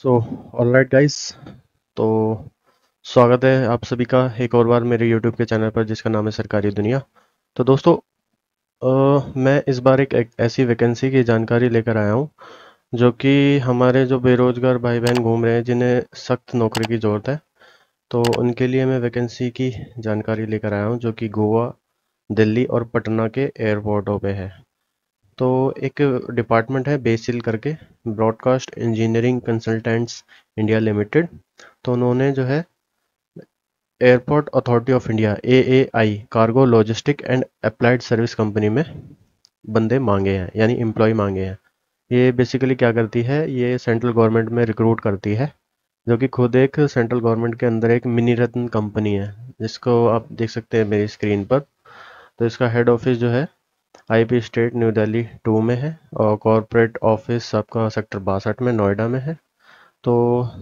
So alright guys, तो स्वागत है आप सभी का एक और बार मेरे यूट्यूब के चैनल पर जिसका नाम है सरकारी दुनिया। तो दोस्तों, मैं इस बार एक ऐसी वैकेंसी की जानकारी लेकर आया हूँ जो कि हमारे जो बेरोजगार भाई बहन घूम रहे हैं जिन्हें सख्त नौकरी की ज़रूरत है। तो उनके लिए मैं वैकेंसी की जानकारी लेकर आया हूँ जो कि गोवा, दिल्ली और पटना के एयरपोर्टों पे है। तो एक डिपार्टमेंट है बेसिल करके, broadcast engineering consultants India limited. तो उन्होंने जो है airport authority of India AAI cargo logistic and applied service company में बंदे मांगे हैं, यानी एम्प्लॉय मांगे हैं। ये बेसिकली क्या करती है, ये सेंट्रल गवर्नमेंट में रिक्रूट करती है, जो कि खुद एक सेंट्रल गवर्नमेंट के अंदर एक मिनी रत्न कंपनी है, जिसको आप देख सकते हैं मेरी स्क्रीन पर। तो इसका हेड ऑफिस जो है आईपी स्टेट न्यू दिल्ली 2 में है, और कॉरपोरेट ऑफिस आपका सेक्टर 62 में नोएडा में है। तो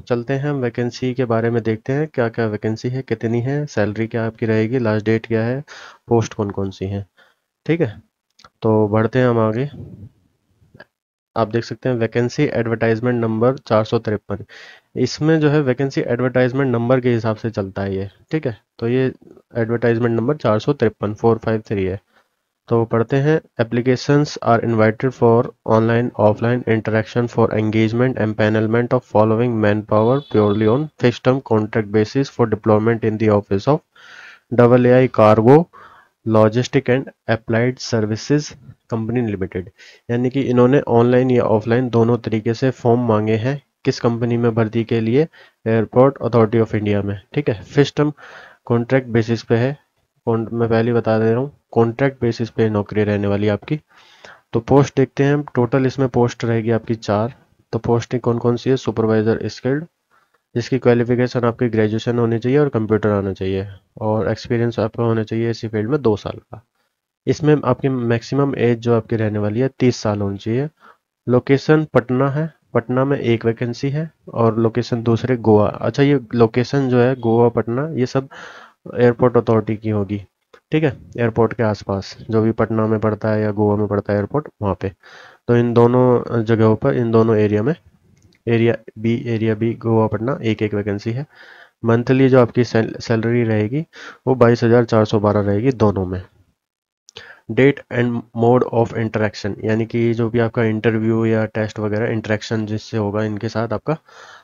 चलते हैं हम वैकेंसी के बारे में, देखते हैं क्या क्या वैकेंसी है, कितनी है, सैलरी क्या आपकी रहेगी, लास्ट डेट क्या है, पोस्ट कौन कौन सी है। ठीक है, तो बढ़ते हैं हम आगे। आप देख सकते हैं वैकेंसी एडवर्टाइजमेंट नंबर 453। इसमें जो है वैकेंसी एडवर्टाइजमेंट नंबर के हिसाब से चलता है ये। ठीक है, तो ये एडवर्टाइजमेंट नंबर 453 453 है। तो पढ़ते हैं, applications are invited for online offline interaction for engagement empanelment of following man power purely on fixed term contract basis for deployment in the office of double A I cargo logistic and applied services company limited. यानी कि इन्होंने online या offline दोनों तरीके से form मांगे हैं। किस कंपनी में भर्ती के लिए? एयरपोर्ट अथॉरिटी ऑफ इंडिया में। ठीक है, फिक्स्ड टर्म कॉन्ट्रैक्ट बेसिस पे है। मैं पहले बता दे रहा हूँ, कॉन्ट्रैक्ट बेसिस पे नौकरी रहने वाली है आपकी। तो पोस्ट देखते हैं, टोटल इसमें पोस्ट रहेगी आपकी 4। तो पोस्टिंग कौन कौन सी है? सुपरवाइजर स्किल्ड, जिसकी क्वालिफिकेशन आपकी ग्रेजुएशन होनी चाहिए और कंप्यूटर आना चाहिए, और एक्सपीरियंस आपका होना चाहिए इसी फील्ड में 2 साल का। इसमें आपकी मैक्सिमम एज जो आपकी रहने वाली है 30 साल होनी चाहिए। लोकेशन पटना है, पटना में एक वैकेंसी है, और लोकेशन दूसरे गोवा। अच्छा, ये लोकेशन जो है गोवा पटना ये सब एयरपोर्ट अथॉरिटी की होगी। ठीक है, एयरपोर्ट के आसपास जो भी पटना में पड़ता है या गोवा में पड़ता है एयरपोर्ट, वहाँ पे। तो इन दोनों जगहों पर, इन दोनों एरिया में, एरिया बी गोवा पटना एक एक वैकेंसी है। मंथली जो आपकी सैलरी रहेगी वो 22,412 रहेगी दोनों में। Date and mode of interaction, यानी कि जो भी आपका इंटरव्यू या टेस्ट वगैरह इंटरेक्शन जिससे होगा इनके साथ आपका,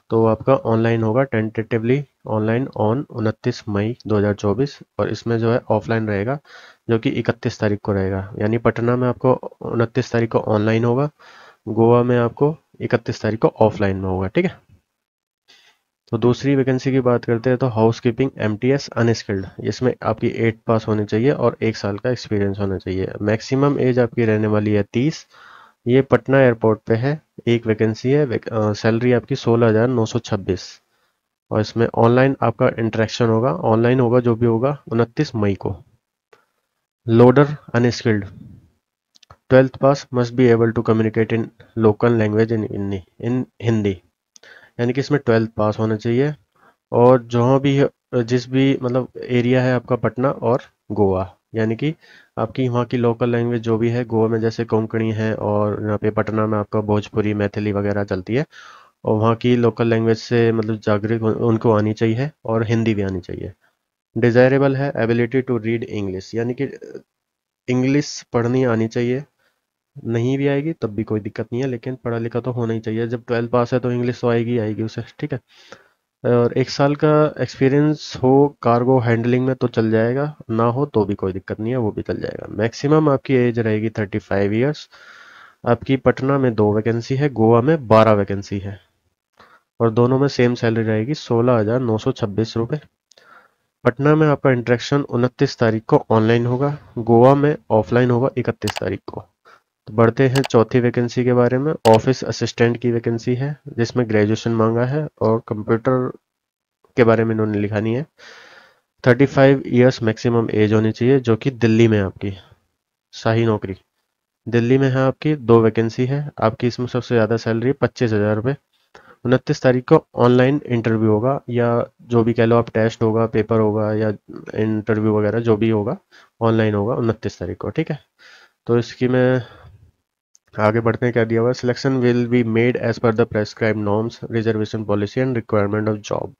तो आपका ऑनलाइन होगा, टेंटेटिवली ऑनलाइन ऑन 29 मई 2024। और इसमें जो है ऑफलाइन रहेगा जो कि 31 तारीख को रहेगा। यानी पटना में आपको 29 तारीख को ऑनलाइन होगा, गोवा में आपको 31 तारीख को ऑफलाइन में होगा। ठीक है, तो दूसरी वैकेंसी की बात करते हैं, तो हाउस कीपिंग एमटीएस अनस्किल्ड। इसमें आपकी 8 पास होनी चाहिए और 1 साल का एक्सपीरियंस होना चाहिए। मैक्सिमम एज आपकी रहने वाली है 30। ये पटना एयरपोर्ट पे है, एक वैकेंसी है। सैलरी आपकी 16,926। और इसमें ऑनलाइन आपका इंटरेक्शन होगा, ऑनलाइन होगा जो भी होगा 29 मई को। Loader unskilled, 12th pass, must be able to communicate in local language in Hindi. यानी कि इसमें 12th पास होना चाहिए। और जहाँ भी जिस भी मतलब एरिया है आपका पटना और गोवा, यानी कि आपकी वहाँ की लोकल लैंग्वेज जो भी है, गोवा में जैसे कोंकणी है और यहाँ पे पटना में आपका भोजपुरी मैथिली वगैरह चलती है। और वहाँ की लोकल लैंग्वेज से मतलब जागरूक उनको आनी चाहिए, और हिंदी भी आनी चाहिए। डिज़ायरेबल है एबिलिटी टू रीड इंग्लिश, यानी कि इंग्लिश पढ़नी आनी चाहिए। नहीं भी आएगी तब भी कोई दिक्कत नहीं है, लेकिन पढ़ा लिखा तो होना ही चाहिए। जब 12th पास है तो इंग्लिश तो आएगी आएगी उसे। ठीक है, और 1 साल का एक्सपीरियंस हो कार्गो हैंडलिंग में तो चल जाएगा, ना हो तो भी कोई दिक्कत नहीं है, वो भी चल जाएगा। मैक्सिमम आपकी एज रहेगी 35 ईयर्स। आपकी पटना में 2 वैकेंसी है, गोवा में 12 वैकेंसी है, और दोनों में सेम सैलरी रहेगी 16,926 रुपये। पटना में आपका इंटरेक्शन 29 तारीख को ऑनलाइन होगा, गोवा में ऑफलाइन होगा 31 तारीख को। तो बढ़ते हैं चौथी वैकेंसी के बारे में। ऑफिस असिस्टेंट की वैकेंसी है, जिसमें ग्रेजुएशन मांगा है और कंप्यूटर के बारे में इन्होंने लिखा नहीं है। 35 ईयर्स मैक्सिमम एज होनी चाहिए, जो कि दिल्ली में आपकी शाही नौकरी। दिल्ली में है आपकी 2 वैकेंसी है। आपकी इसमें सबसे ज़्यादा सैलरी 25,000 रुपये। 29 तारीख को ऑनलाइन इंटरव्यू होगा, या जो भी कह लो आप, टेस्ट होगा, पेपर होगा, या इंटरव्यू वगैरह जो भी होगा ऑनलाइन होगा 29 तारीख को। ठीक है, तो इसकी मैं आगे बढ़ते हैं, क्या दिया हुआ है, selection will be made as per the prescribe norms reservation policy and requirement of job.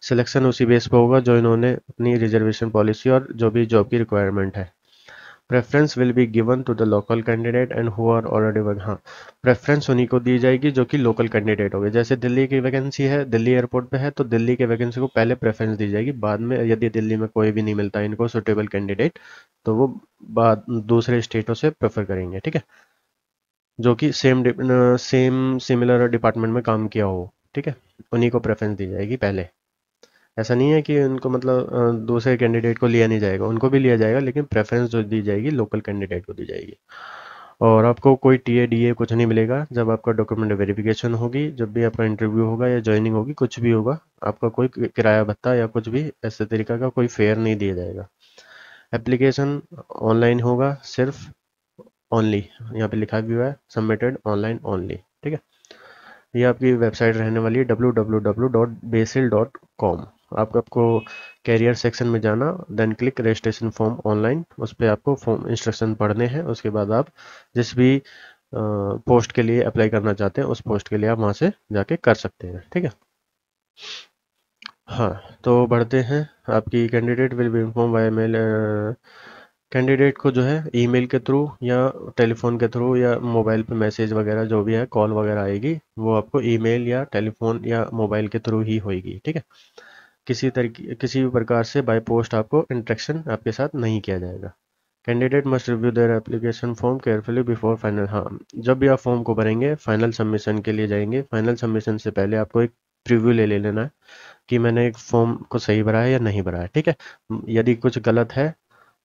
Selection उसी बेस पे होगा जो इन्होंने अपनी रिजर्वेशन पॉलिसी और जो भी जॉब की रिक्वायरमेंट है। Preference will be given to the local candidate and who are already work, हाँ, प्रेफरेंस उन्हीं को दी जाएगी जो कि लोकल कैंडिडेट हो गए। जैसे दिल्ली की वैकेंसी है, दिल्ली एयरपोर्ट पे है, तो दिल्ली के वैकेंसी को पहले प्रेफरेंस दी जाएगी, बाद में यदि दिल्ली में कोई भी नहीं मिलता इनको सुटेबल कैंडिडेट, तो वो बाद दूसरे स्टेटों से प्रेफर करेंगे, ठीक है, जो कि सेम सिमिलर डिपार्टमेंट में काम किया हो, ठीक है, उन्हीं को प्रेफरेंस दी जाएगी पहले। ऐसा नहीं है कि उनको मतलब दूसरे कैंडिडेट को लिया नहीं जाएगा, उनको भी लिया जाएगा, लेकिन प्रेफरेंस जो दी जाएगी लोकल कैंडिडेट को दी जाएगी। और आपको कोई टीए डीए कुछ नहीं मिलेगा जब आपका डॉक्यूमेंट वेरिफिकेशन होगी, जब भी आपका इंटरव्यू होगा या ज्वाइनिंग होगी, कुछ भी होगा, आपका कोई किराया भत्ता या कुछ भी ऐसे तरीका का कोई फेयर नहीं दिया जाएगा। एप्लीकेशन ऑनलाइन होगा सिर्फ, ओनली, यहाँ पे लिखा भी हुआ है सबमिटेड ऑनलाइन ओनली, ठीक है। ये आपकी वेबसाइट रहने वाली है www.basil.com। आपको कैरियर सेक्शन में जाना, then click registration form online, उस पर आपको फॉर्म इंस्ट्रक्शन पढ़ने हैं, उसके बाद आप जिस भी पोस्ट के लिए अप्लाई करना चाहते हैं उस पोस्ट के लिए आप वहाँ से जाके कर सकते हैं, ठीक है। हाँ, तो बढ़ते हैं, आपकी candidate will be inform by mail, candidate को जो है ईमेल के थ्रू या टेलीफोन के थ्रू या मोबाइल पे मैसेज वगैरह जो भी है, कॉल वगैरह आएगी, वो आपको ईमेल या टेलीफोन या मोबाइल के थ्रू ही होएगी, ठीक है। किसी भी प्रकार से बाय पोस्ट आपको इंटरेक्शन आपके साथ नहीं किया जाएगा। Candidate must review their application form carefully before final, हाँ, जब भी आप फॉर्म को भरेंगे फाइनल सबमिशन के लिए जाएंगे, फाइनल सबमिशन से पहले आपको एक प्रीव्यू ले लेना है कि मैंने एक फॉर्म को सही भरा है या नहीं भरा है, ठीक है। यदि कुछ गलत है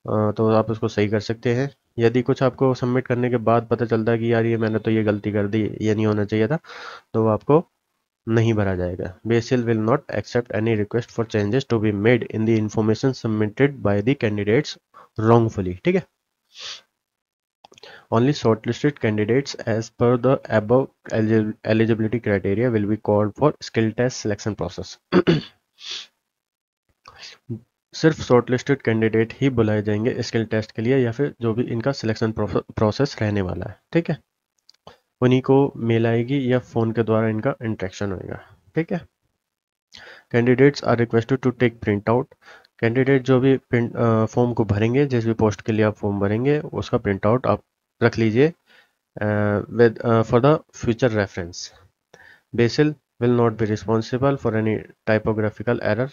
तो आप उसको सही कर सकते हैं। यदि कुछ आपको सबमिट करने के बाद पता चलता है कि यार ये मैंने तो ये गलती कर दी, ये नहीं होना चाहिए था, तो वो आपको नहीं भरा जाएगा। BECIL will not accept any request for changes to be made in the information submitted by the candidates wrongfully, ठीक है। Only shortlisted candidates as per the above eligibility criteria will be called for skill test selection process. सिर्फ shortlisted candidate ही बुलाए जाएंगे skill test के लिए, या फिर जो भी इनका सिलेक्शन प्रोसेस रहने वाला है, ठीक है, उन्हीं को मेल आएगी या फ़ोन के द्वारा इनका इंटरेक्शन होएगा, ठीक है। Candidates are requested to take print out, candidate जो भी प्रिंट फॉर्म को भरेंगे, जिस भी पोस्ट के लिए आप फॉर्म भरेंगे उसका प्रिंट आउट आप रख लीजिए with for the future reference. Basil will not be responsible for any typographical error.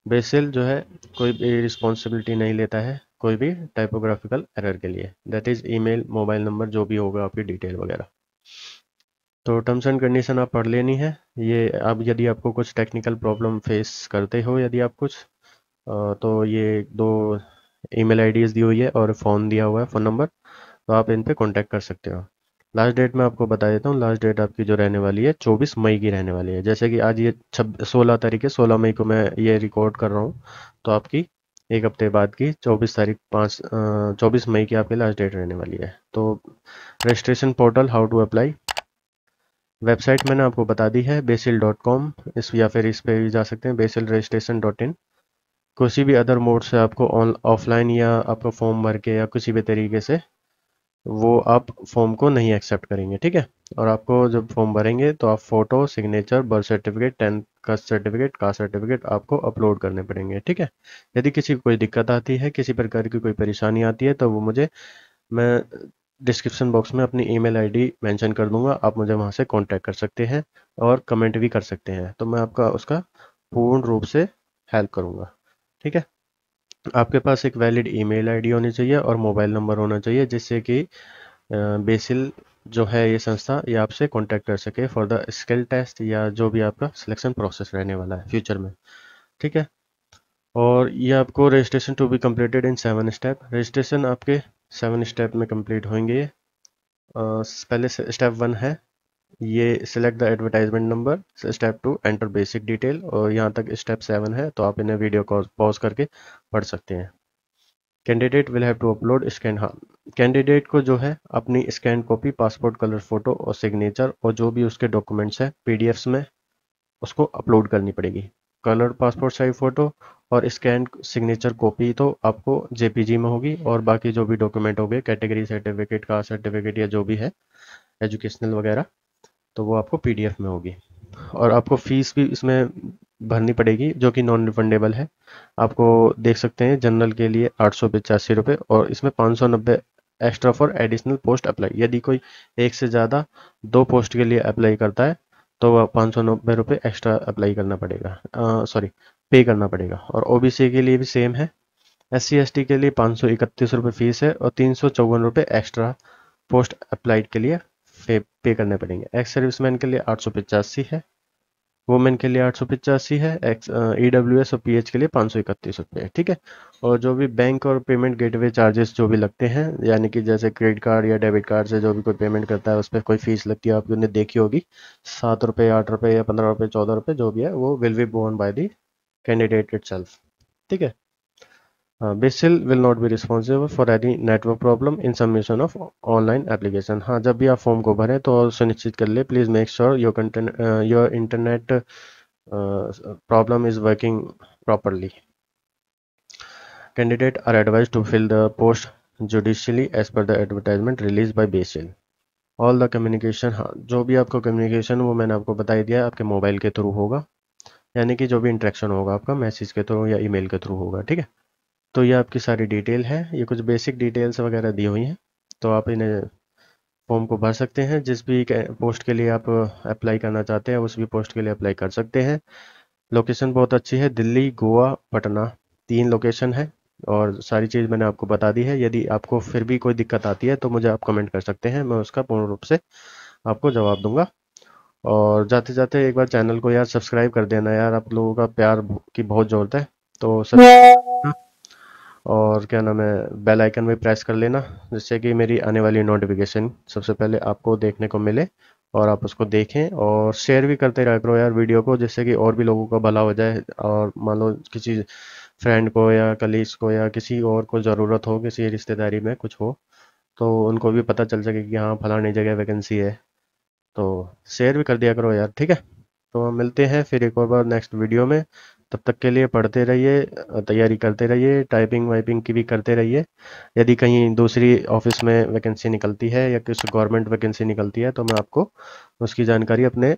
BECIL जो है कोई भी रिस्पॉन्सिबिलिटी नहीं लेता है कोई भी टाइपोग्राफिकल एरर के लिए, that is email, mobile number, जो भी होगा आपकी डिटेल वगैरह। तो टर्म्स एंड कंडीशन आप पढ़ लेनी है ये। अब यदि आपको कुछ टेक्निकल प्रॉब्लम फेस करते हो, यदि आप कुछ तो ये दो ईमेल आईडीज दी हुई है और फ़ोन दिया हुआ है, फ़ोन नंबर, तो आप इन पे कांटेक्ट कर सकते हो। लास्ट डेट मैं आपको बता देता हूँ, लास्ट डेट आपकी जो रहने वाली है 24 मई की रहने वाली है। जैसे कि आज ये 16 तारीख है, 16 मई को मैं ये रिकॉर्ड कर रहा हूँ, तो आपकी एक हफ्ते बाद की 24 तारीख 24 मई की आपकी लास्ट डेट रहने वाली है। तो registration portal, how to apply, website मैंने आपको बता दी है basil.com, इस या फिर इस पे भी जा सकते हैं basilregistration.in। किसी भी अदर मोड से आपको ऑफलाइन या आपका फॉर्म भर के या किसी भी तरीके से वो आप फॉर्म को नहीं एक्सेप्ट करेंगे, ठीक है। और आपको जब फॉर्म भरेंगे तो आप photo, signature, birth certificate, 10th का सर्टिफिकेट, कास्ट सर्टिफिकेट आपको अपलोड करने पड़ेंगे, ठीक है। यदि किसी को कोई दिक्कत आती है, किसी प्रकार की कोई परेशानी आती है, तो वो मैं डिस्क्रिप्शन बॉक्स में अपनी ईमेल आईडी मेंशन कर दूंगा, आप मुझे वहां से कांटेक्ट कर सकते हैं और कमेंट भी कर सकते हैं, तो मैं आपका उसका पूर्ण रूप से हेल्प करूंगा, ठीक है। आपके पास एक वैलिड ईमेल आईडी होनी चाहिए और मोबाइल नंबर होना चाहिए, जिससे कि बेसिल जो है ये संस्था ये आपसे कांटेक्ट कर सके फॉर द स्किल टेस्ट या जो भी आपका सिलेक्शन प्रोसेस रहने वाला है फ्यूचर में, ठीक है। और ये आपको registration to be completed in 7 step, registration आपके 7 स्टेप में कंप्लीट होंगे। पहले स्टेप 1 है ये select the advertisement number, step 2 enter basic detail, और यहाँ तक स्टेप 7 है, तो आप इन्हें वीडियो को पॉज करके पढ़ सकते हैं। Candidate will have to upload scan, हाँ, कैंडिडेट को जो है अपनी scan copy, passport colour photo और सिग्नेचर और जो भी उसके डॉक्यूमेंट्स हैं पीडीएफ्स में, उसको अपलोड करनी पड़ेगी। कलर पासपोर्ट साइज फ़ोटो और स्कैन सिग्नेचर कॉपी तो आपको जेपीजी में होगी, और बाकी जो भी डॉक्यूमेंट हो गए, कैटेगरी सर्टिफिकेट, कास्ट सर्टिफिकेट या जो भी है एजुकेशनल वगैरह, तो वो आपको पीडीएफ में होगी। और आपको फीस भी इसमें भरनी पड़ेगी जो कि नॉन रिफंडेबल है। आपको देख सकते हैं जनरल के लिए 885 रुपये, और इसमें 590 extra for additional post apply. यदि कोई एक से ज़्यादा 2 पोस्ट के लिए अप्लाई करता है तो वह 590 रुपये एक्स्ट्रा अप्लाई करना पड़ेगा, सॉरी पे करना पड़ेगा। और ओबीसी के लिए भी सेम है। SC ST के लिए 531 रुपये फीस है, और 354 रुपये एक्स्ट्रा पोस्ट अप्लाइड के लिए पे करने पड़ेंगे। एक्स सर्विसमैन के लिए 885 है, वुमेन के लिए 885 है, EWS और PH के लिए 531 रुपये है। ठीक है। और जो भी बैंक और पेमेंट गेटवे चार्जेस जो भी लगते हैं, यानी कि जैसे क्रेडिट कार्ड या डेबिट कार्ड से जो भी कोई पेमेंट करता है उस पर कोई फीस लगती है, आपने देखी होगी, 7 रुपये, 8 रुपये या 15 रुपये, 14 रुपये, जो भी है वो will be borne by the candidate itself. ठीक है। BSIL will not be responsible for any network problem in submission of online application। हाँ, जब भी आप फॉर्म को भरें तो सुनिश्चित कर ले, please make sure your internet problem is working properly. Candidate are advised to fill the post judiciously as per the advertisement release by BSIL। All the communication, हाँ जो भी आपको कम्युनिकेशन वो मैंने आपको बता ही दिया, आपके मोबाइल के थ्रू होगा, यानी कि जो भी इंटरेक्शन होगा आपका मैसेज के थ्रू या ईमेल के थ्रू होगा। ठीक है। तो ये आपकी सारी डिटेल है, ये कुछ बेसिक डिटेल्स वगैरह दी हुई हैं, तो आप इन्हें फॉर्म को भर सकते हैं। जिस भी पोस्ट के लिए आप अप्लाई करना चाहते हैं उस भी पोस्ट के लिए अप्लाई कर सकते हैं। लोकेशन बहुत अच्छी है, दिल्ली, गोवा, पटना, 3 लोकेशन है, और सारी चीज़ मैंने आपको बता दी है। यदि आपको फिर भी कोई दिक्कत आती है तो मुझे आप कमेंट कर सकते हैं, मैं उसका पूर्ण रूप से आपको जवाब दूंगा। और जाते जाते एक बार चैनल को यार सब्सक्राइब कर देना यार, आप लोगों का प्यार की बहुत ज़रूरत है, तो सब और क्या नाम है, बेल आइकन भी प्रेस कर लेना, जिससे कि मेरी आने वाली नोटिफिकेशन सबसे पहले आपको देखने को मिले और आप उसको देखें। और शेयर भी करते रहा करो यार वीडियो को, जिससे कि और भी लोगों का भला हो जाए। और मान लो किसी फ्रेंड को या कलीग्स को या किसी और को ज़रूरत हो, किसी रिश्तेदारी में कुछ हो, तो उनको भी पता चल सके कि हाँ फलानी जगह वैकेंसी है, तो शेयर भी कर दिया करो यार। ठीक है। तो हम मिलते हैं फिर एक और बार नेक्स्ट वीडियो में। तब तक के लिए पढ़ते रहिए, तैयारी करते रहिए, टाइपिंग वाइपिंग की भी करते रहिए। यदि कहीं दूसरी ऑफिस में वैकेंसी निकलती है या किसी गवर्नमेंट वैकेंसी निकलती है तो मैं आपको उसकी जानकारी अपने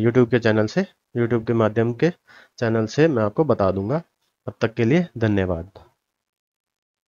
यूट्यूब के चैनल से, यूट्यूब के माध्यम के चैनल से मैं आपको बता दूंगा। तब तक के लिए धन्यवाद।